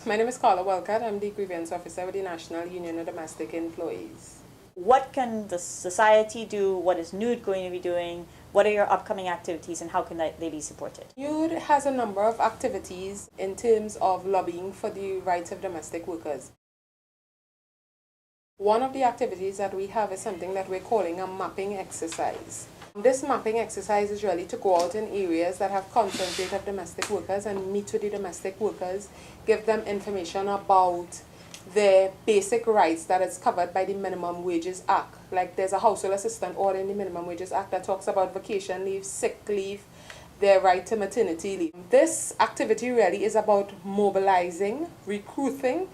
My name is Carla Walcott. I'm the Grievance Officer with the National Union of Domestic Employees. What can the society do? What is NUDE going to be doing? What are your upcoming activities and how can they be supported? NUDE has a number of activities in terms of lobbying for the rights of domestic workers. One of the activities that we have is something that we're calling a mapping exercise. This mapping exercise is really to go out in areas that have concentrate of domestic workers and meet with the domestic workers, give them information about their basic rights that is covered by the Minimum Wages Act. Like there's a household assistant order in the Minimum Wages Act that talks about vacation leave, sick leave, their right to maternity leave. This activity really is about mobilizing, recruiting,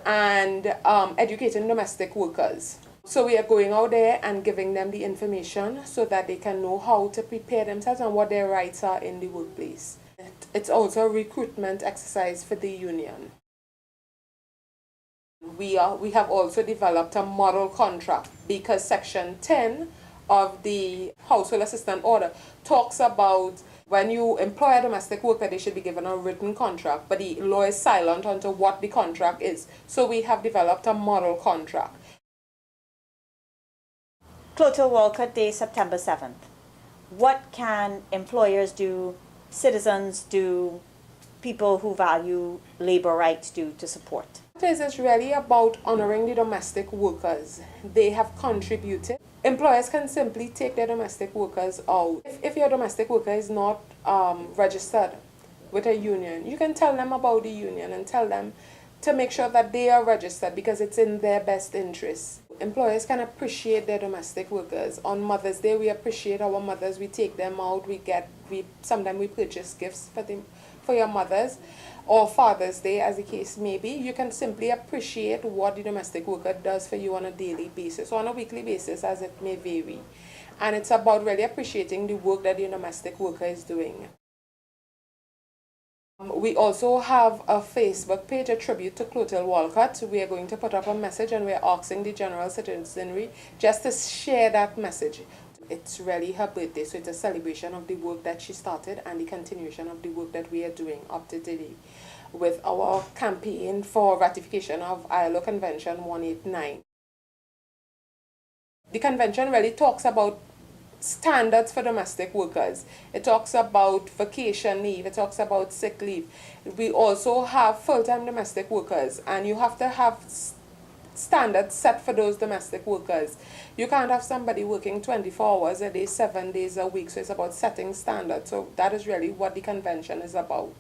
and educating domestic workers. So we are going out there and giving them the information so that they can know how to prepare themselves and what their rights are in the workplace. It's also a recruitment exercise for the union. We have also developed a model contract because Section 10 of the Household Assistant Order talks about when you employ a domestic worker, they should be given a written contract, but the law is silent onto what the contract is. So we have developed a model contract. Clotil Walcott Day, September 7th. What can employers do, citizens do, people who value labor rights do to support? It is really about honoring the domestic workers. They have contributed. Employers can simply take their domestic workers out. If your domestic worker is not registered with a union, you can tell them about the union and tell them to make sure that they are registered because it's in their best interest. Employers can appreciate their domestic workers. On Mother's Day, we appreciate our mothers. We take them out. Sometimes we purchase gifts for your mothers, or Father's Day, as the case may be. You can simply appreciate what the domestic worker does for you on a daily basis or on a weekly basis, as it may vary. And it's about really appreciating the work that the domestic worker is doing. We also have a Facebook page, a tribute to Clotil Walcott. We are going to put up a message and we're asking the general citizenry just to share that message. It's really her birthday, so it's a celebration of the work that she started and the continuation of the work that we are doing up to today with our campaign for ratification of ILO Convention 189. The convention really talks about standards for domestic workers. It talks about vacation leave, it talks about sick leave. We also have full-time domestic workers, and you have to have standards set for those domestic workers. You can't have somebody working 24 hours a day, 7 days a week, so it's about setting standards. So that is really what the convention is about.